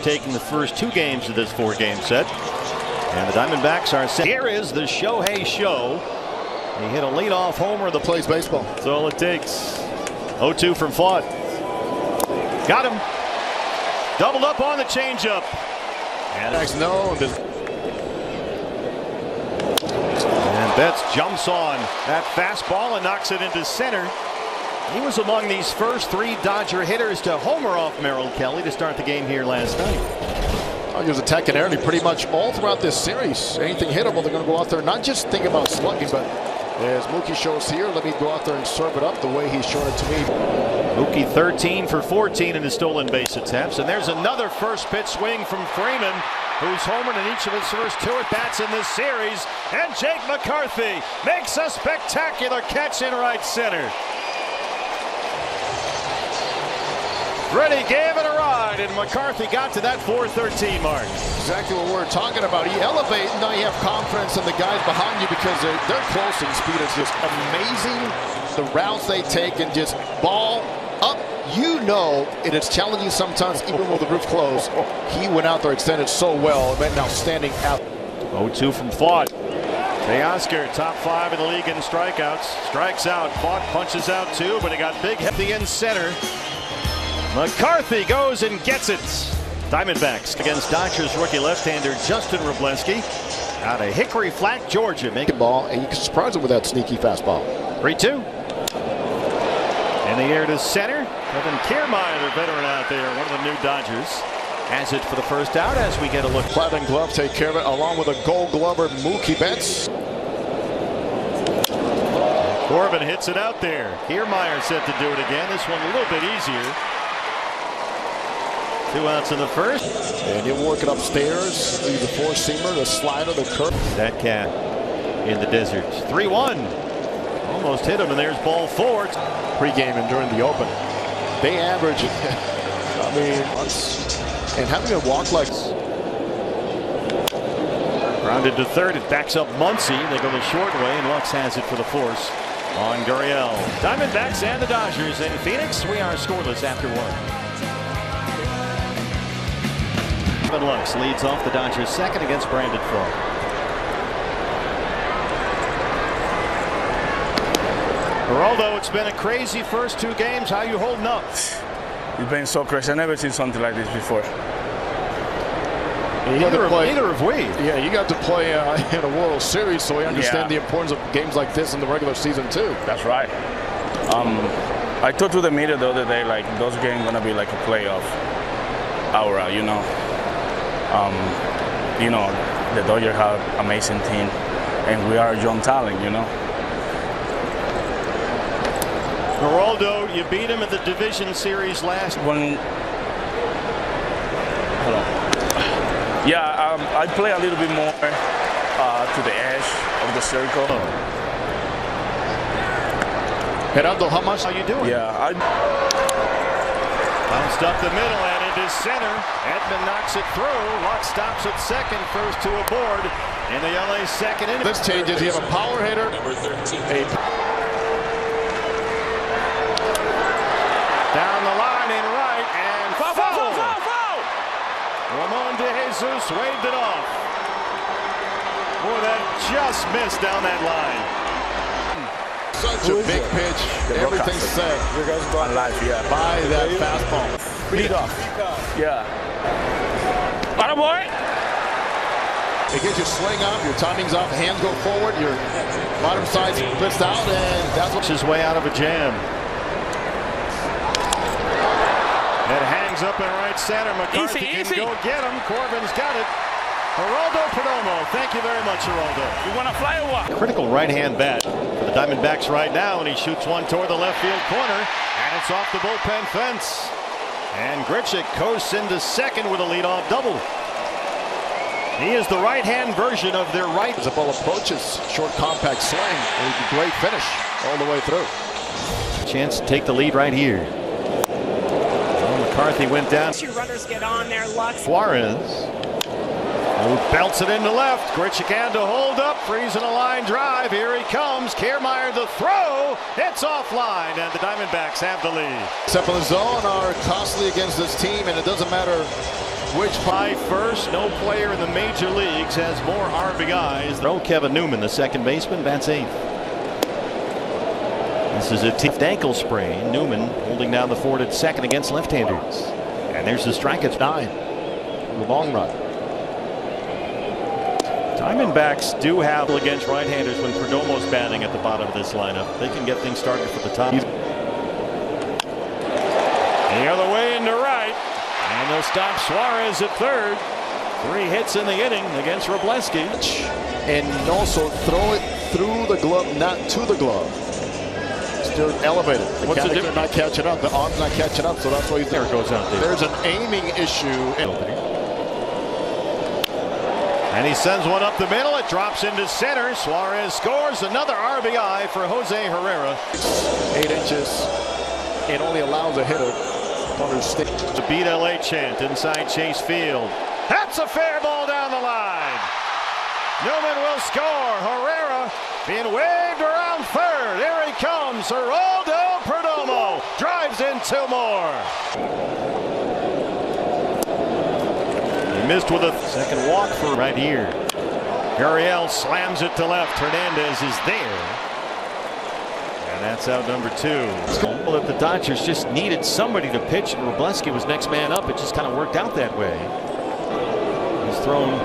taking the first 2 games of this 4-game set. And the Diamondbacks are set. Here is the Shohei Show. He hit a leadoff homer that plays baseball. That's all it takes. 0-2 from Fought. Got him. Doubled up on the changeup. And Betts jumps on that fastball and knocks it into center. He was among these first 3 Dodger hitters to homer off Merrill Kelly to start the game here last night. He was attacking early pretty much all throughout this series. Anything hittable, they're going to go out there and not just think about slugging, but as Mookie shows here, let me go out there and serve it up the way he's shown it to me. Mookie 13 for 14 in his stolen base attempts. And there's another first pitch swing from Freeman, who's homered in each of his first 2 at-bats in this series. And Jake McCarthy makes a spectacular catch in right center. Freddie gave it a ride, and McCarthy got to that 413 mark. Exactly what we're talking about. You elevate, now you have confidence in the guys behind you because they're close, and speed is just amazing. The routes they take and just ball up. You know it is challenging sometimes, even with the roof closed. He went out there, extended so well, and now standing out. 0-2 from Fought. Teoscar, top 5 in the league in strikeouts. Strikes out. Fought punches out 2, but he got big heavy in center. McCarthy goes and gets it. Diamondbacks against Dodgers rookie left-hander Justin Wroblewski out of Hickory Flat, Georgia. Making ball, and you can surprise him with that sneaky fastball. 3-2. In the air to center. Kevin Kiermaier, the veteran out there, one of the new Dodgers, has it for the first out as we get a look. Platinum Glove take care of it along with a Gold Glover Mookie Betts. Corbin hits it out there. Kiermaier set to do it again. This one a little bit easier. 2 outs in the first. And he'll work it upstairs. The 4-seamer, the slider, the curve. That cat in the desert. 3-1. Almost hit him, and there's ball 4. Pre-game and during the open. They average, I mean, and having a walk like. Grounded to third. It backs up Muncy. They go the short way, and Lux has it for the force on Gurriel. Diamondbacks and the Dodgers in Phoenix. We are scoreless after 1. Lux leads off the Dodgers second against Brandon Pfaadt. Geraldo, it's been a crazy first 2 games. How you holding up? It's been so crazy. I've never seen something like this before. Neither have we. Yeah, you got to play in a World Series, so we understand the importance of games like this in the regular season too. That's right. I talked to the media the other day, like those games gonna be like a playoff aura, you know. The Dodgers have an amazing team, and we are a young talent, you know. Geraldo, you beat him in the division series last. I play a little bit more to the edge of the circle. Geraldo, how much are you doing? Yeah, bounced up the middle and into center. Edman knocks it through. Lux stops at second. First 2 aboard in the LA second inning. This changes. You have a power hitter. Number 13. Down the line in right and foul. Ramon DeJesus waved it off. Boy, that just missed down that line. Such a big pitch. Everything's set. You guys go on live, yeah. By that fastball. Lead off. Yeah. Bada boy. It gets your swing up, your timing's up, hands go forward, your bottom side's blitzed out, and that's what. His way out of a jam. It hangs up in right center. McCarthy can go get him. Corbin's got it. Geraldo Perdomo. Thank you very much, Geraldo. You want to fly or what? Critical right-hand bat for the Diamondbacks right now, and he shoots one toward the left field corner, and it's off the bullpen fence. And Grichuk coasts into second with a leadoff double. He is the right-hand version of their right. As the ball approaches, short, compact swing. A great finish all the way through. Chance to take the lead right here. Well, McCarthy went down. 2 runners get on there. Lux. Juarez. Who belts it into left. Grichuk had to hold up. Freezing a line drive. Here he comes. Kiermaier the throw. It's offline, and the Diamondbacks have the lead. Except for the zone are costly against this team, and it doesn't matter Which by first, no player in the major leagues has more RBIs. Throw Kevin Newman, the second baseman, bats eighth. This is a tipped ankle sprain. Newman holding down the fort at second against left-handers. And there's the strike at 9. In the long run. Diamondbacks do have against right-handers when Perdomo's batting at the bottom of this lineup. They can get things started for the top. The other way into right. And they'll stop Suarez at third. 3 hits in the inning against Wroblewski. and also throw it through the glove, not to the glove. Still elevated. The What's the mechanics are not catching up. The arm's not catching up, so that's why he's there. It goes out there. There's an aiming issue. And he sends one up the middle. It drops into center. Suarez scores another RBI for Jose Herrera. 8 inches. It only allows a hitter to stick. The Beat LA chant inside Chase Field. That's a fair ball down the line. Newman will score. Herrera being waved around third. Here he comes. Geraldo Perdomo drives in 2 more. He missed with a second walk for right here. Gurriel slams it to left. Hernandez is there. And that's out number 2. Well, if the Dodgers just needed somebody to pitch and Wroblewski was next man up, it just kind of worked out that way. He's thrown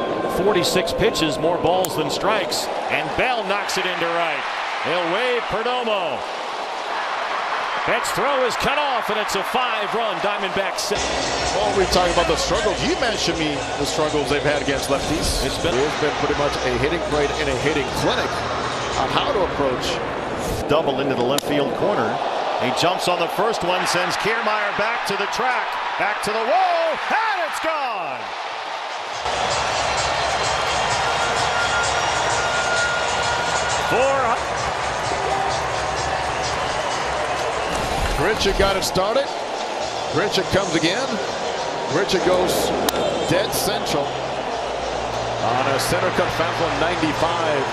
46 pitches, more balls than strikes, and Bell knocks it into right. He'll wave Perdomo. Betts' throw is cut off, and it's a 5-run Diamondbacks set. Well, we're talking about the struggles. You mentioned me the struggles they've had against lefties. It's been pretty much a hitting grade and a hitting clinic on how to approach. Double into the left field corner. He jumps on the first one, sends Kiermaier back to the track, back to the wall, and it's gone. Grichuk got it started. Grichuk comes again. Grichuk goes dead central on a center cut fastball 95.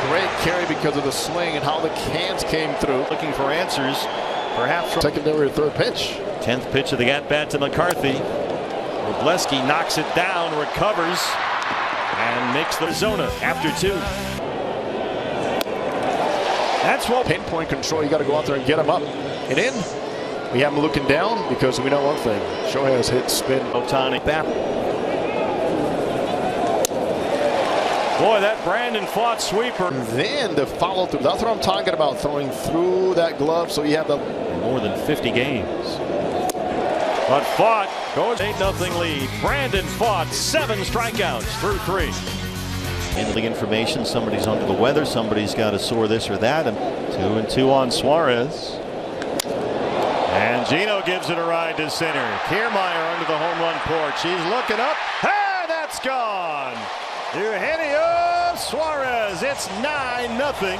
Great carry because of the swing and how the cans came through. Looking for answers, perhaps from secondary or third pitch. 10th pitch of the at-bat to McCarthy. Wroblewski knocks it down, recovers, and makes the zona after 2. That's what pinpoint control. You got to go out there and get him up and in. We have him looking down because we know one thing. Shohei has hit spin. Ohtani bat. Boy, that Brandon Pfaadt sweeper. And then the follow through. That's what I'm talking about. Throwing through that glove so you have the more than 50 games. But Pfaadt goes 8-0 lead. Brandon Pfaadt 7 strikeouts through 3. Into the information, somebody's under the weather, somebody's got a sore this or that, and 2-2 on Suarez. And Gino gives it a ride to center. Kiermaier under the home run porch. He's looking up, and that's gone. Eugenio Suarez. It's 9-0.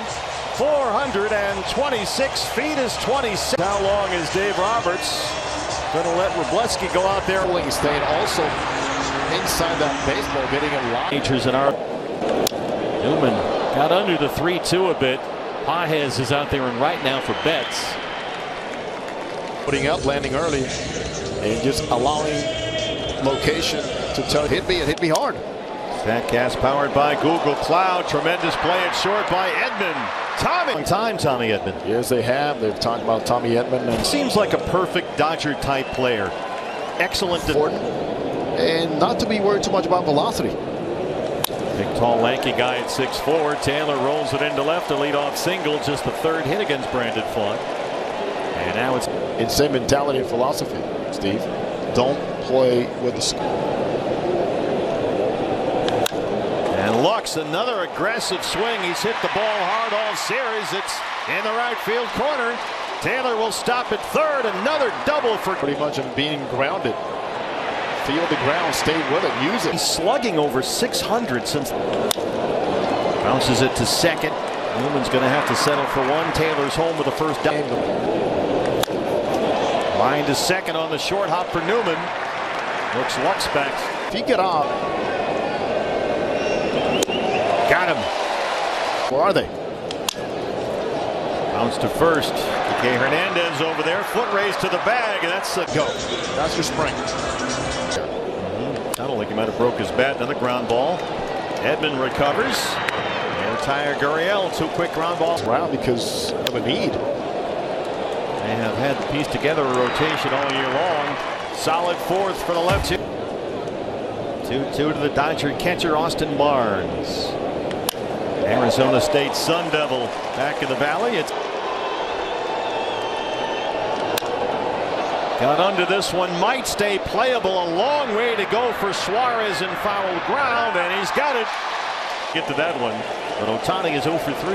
426 feet is 26. How long is Dave Roberts going to let Wroblewski go out there? Staying also inside that baseball, getting a lot. Nature's in our. Newman got under the 3-2 a bit. Pages is out there and right now for Betts. Putting up, landing early, and just allowing location to tell it hit me hard. Statcast powered by Google Cloud. Tremendous play at short by Edman. Long time, Tommy Edman. Yes, they have. They've talked about Tommy Edman. And seems like a perfect Dodger type player. Excellent. And not to be worried too much about velocity. Big, tall, lanky guy at 6'4". Taylor rolls it into left, a leadoff single, just the 3rd hit against Brandon Pfaadt. And now it's in same mentality and philosophy, Steve. Don't play with the score. And Lux, another aggressive swing. He's hit the ball hard all series. It's in the right field corner. Taylor will stop at 3rd. Another double for pretty much him being grounded. Feel the ground, stay with it, use it. He's slugging over 600 since. Bounces it to second. Newman's going to have to settle for 1. Taylor's home with the first down. Line to second on the short hop for Newman. Looks Lux back. If he get off. Got him. Where are they? Bounce to first. Kike Hernandez over there. Foot raised to the bag, and that's a go. That's your spring. Sounded like he might have broke his bat. Another ground ball. Edman recovers. And Tyler Gurriel, 2 quick ground balls. Around because of a need. They have had to piece together a rotation all year long. Solid 4th for the left. 2-2 to the Dodger catcher Austin Barnes. Arizona State Sun Devil back in the valley. It's got under this one, might stay playable. A long way to go for Suarez in foul ground, and he's got it. Get to that one, but Ohtani is 0 for 3.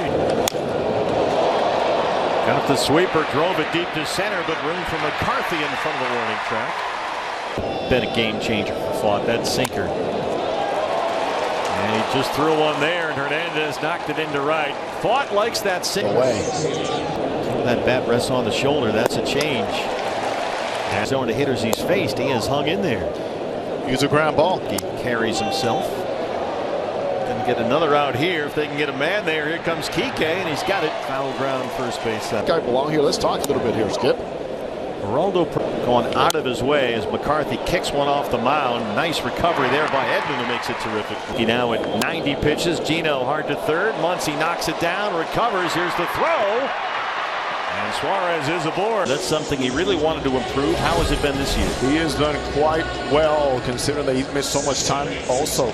Got up the sweeper, drove it deep to center, but room for McCarthy in front of the warning track. Been a game changer for Fott, that sinker. And he just threw one there, and Hernandez knocked it into right. Fott likes that sinker. That bat rests on the shoulder. That's a change. And so the hitters he's faced, he has hung in there. Use a ground ball. He carries himself. Gonna get another out here if they can get a man there. Here comes Kike, and he's got it. Foul ground, first base. Guy belong here. Let's talk a little bit here, Skip. Geraldo going out of his way as McCarthy kicks one off the mound. Nice recovery there by Edman, who makes it terrific. He now at 90 pitches. Gino hard to third. Muncy knocks it down, recovers. Here's the throw. And Suarez is aboard. That's something he really wanted to improve. How has it been this year? He has done quite well, considering that he's missed so much time also.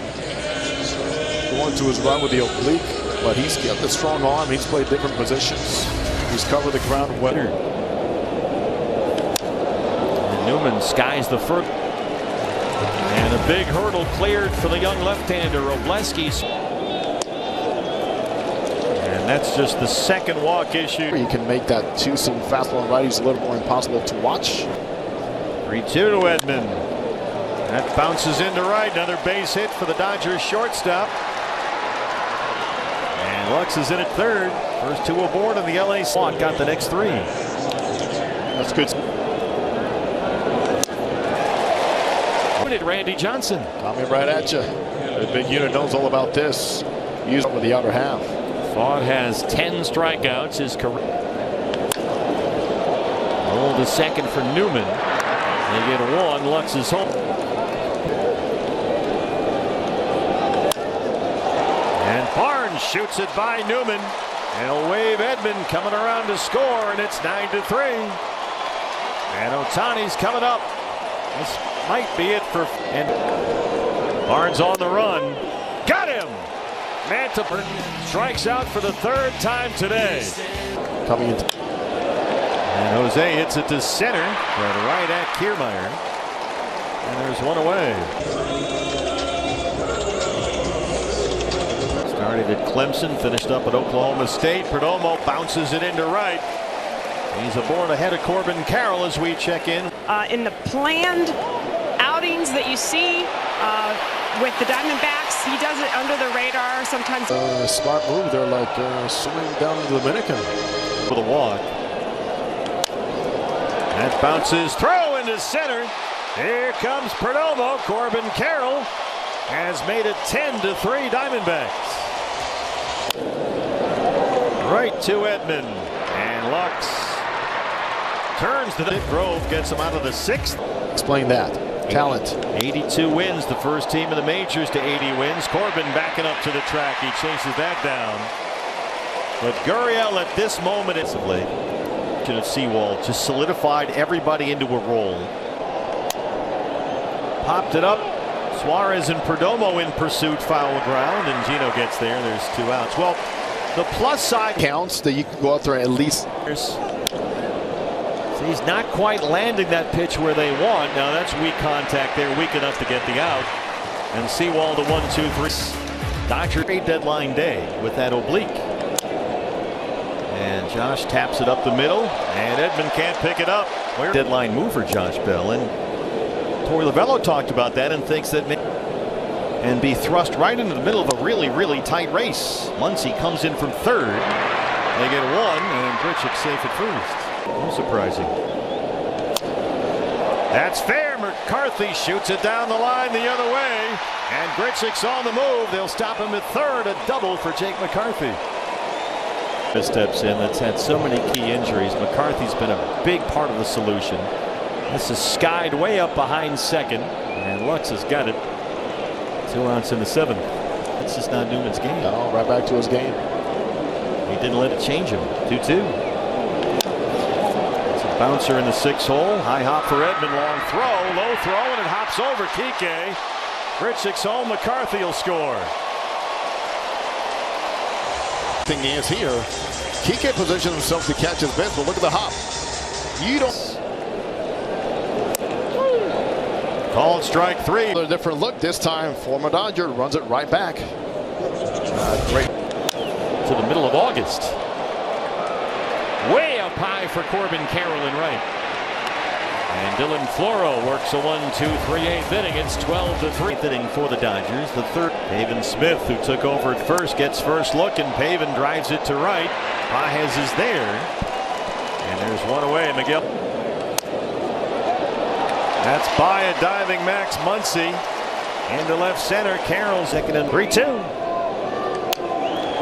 Going to his run with the oblique, but he's got the strong arm. He's played different positions. He's covered the ground well. And Newman skies the first. And a big hurdle cleared for the young left-hander, Robleski. And that's just the second walk issue. You can make that 2-seam fastball and righties a little more impossible to watch. 3-2 to Edman. That bounces into right. Another base hit for the Dodgers shortstop. And Lux is in at third. First 2 aboard on the LA slot. Got the next 3. That's good. Randy Johnson. Coming right at you. The big unit knows all about this. Use it with the outer half. Fott has 10 strikeouts. His career. Roll to second for Newman. They get 1. Lux is home. And Barnes shoots it by Newman. And he'll wave Edman coming around to score, and it's 9-3. And Ohtani's coming up. This might be it for. And Barnes on the run. Got him. Manta strikes out for the 3rd time today. Coming in. And Jose hits it to center, right at Kiermaier. And there's one away. Started at Clemson, finished up at Oklahoma State. Perdomo bounces it into right. He's aboard ahead of Corbin Carroll as we check in. In the planned outings that you see with the Diamondbacks, he does it under the radar sometimes. Smart move. They're like swimming down the Dominican. For the walk. That bounces throw into center. Here comes Perdomo. Corbin Carroll has made it 10-3 Diamondbacks. Right to Edman. And Lux turns to the Grove, gets him out of the 6th. Explain that. Talent. 82 wins, the first team in the majors to 80 wins. Corbin backing up to the track. He chases that down. But Gurriel at this moment is of late. Of Sewald just solidified everybody into a role. Popped it up. Suarez and Perdomo in pursuit, foul ground, and Gino gets there. There's 2 outs. Well, the plus side Counts that you can go out there at least. So he's not quite landing that pitch where they want. Now that's weak contact there, weak enough to get the out. And Sewald a 1-2-3. Dodger trade deadline day with that oblique. And Josh taps it up the middle, and Edman can't pick it up. Deadline move for Josh Bell, and Torey Lovullo talked about that and thinks that and be thrust right into the middle of a really, really tight race. Muncy comes in from third. They get 1, and Grichuk safe at first. No surprising. That's fair. McCarthy shoots it down the line the other way, and Grichuk's on the move. They'll stop him at third. A double for Jake McCarthy. Steps in. That's had so many key injuries. McCarthy's been a big part of the solution. This is skied way up behind second, and Lux has got it. 2 outs in the 7th. It's just not Newman's game. No, right back to his game. He didn't let it change him. 2-2. It's a bouncer in the 6th hole. High hop for Edman. Long throw. Low throw, and it hops over Kike. Grichuk's home. McCarthy will score. Thing is here, Kike positioned himself to catch his miss, but look at the hop. You don't. Called strike 3. A different look this time. Former Dodger runs it right back. Great. To the middle of August. Way up high for Corbin Carroll in right. And Dylan Floro works a 1-2-3/8 inning. It's 12-3 inning for the Dodgers. The third. Pavin Smith, who took over at first, gets first look, and Pavin drives it to right. Pages is there. And there's one away. Miguel. That's by a diving Max Muncy. Into left center. Carroll second and 3-2.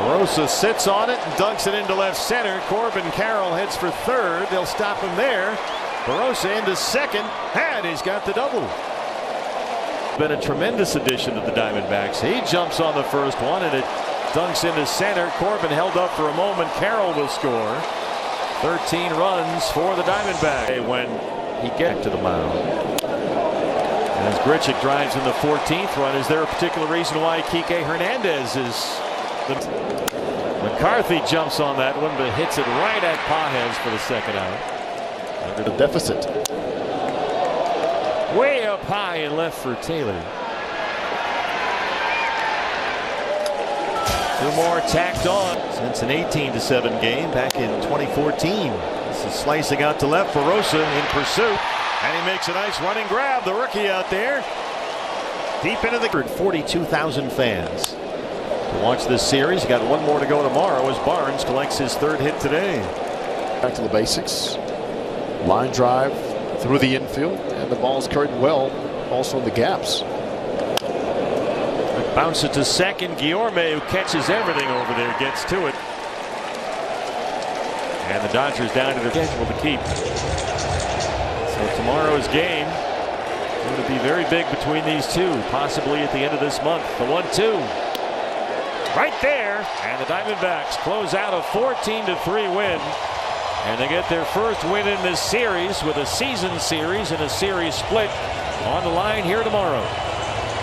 Rosa sits on it and dunks it into left center. Corbin Carroll heads for third. They'll stop him there. Barossa into second, and he's got the double. Been a tremendous addition to the Diamondbacks. He jumps on the first one, and it dunks into center. Corbin held up for a moment. Carroll will score. 13 runs for the Diamondbacks when he gets to the mound. And as Grichuk drives in the 14th run, is there a particular reason why Kike Hernandez is the... McCarthy jumps on that one, but hits it right at Pages for the second out. Under the deficit. Way up high and left for Taylor. 2 more tacked on since an 18-7 game back in 2014. This is slicing out to left. Barossa in pursuit, and he makes a nice running grab. The rookie out there, deep into the 42,000 fans to watch this series. Got one more to go tomorrow as Barnes collects his 3rd hit today. Back to the basics. Line drive through the infield, and the ball's carried well also in the gaps. Bounce it to second. Guillorme, who catches everything over there, gets to it. And the Dodgers down to the schedule to keep. So tomorrow's game going to be very big between these two, possibly at the end of this month. The 1-2 right there, and the Diamondbacks close out a 14-3 win. And they get their first win in this series with a season series and a series split on the line here tomorrow.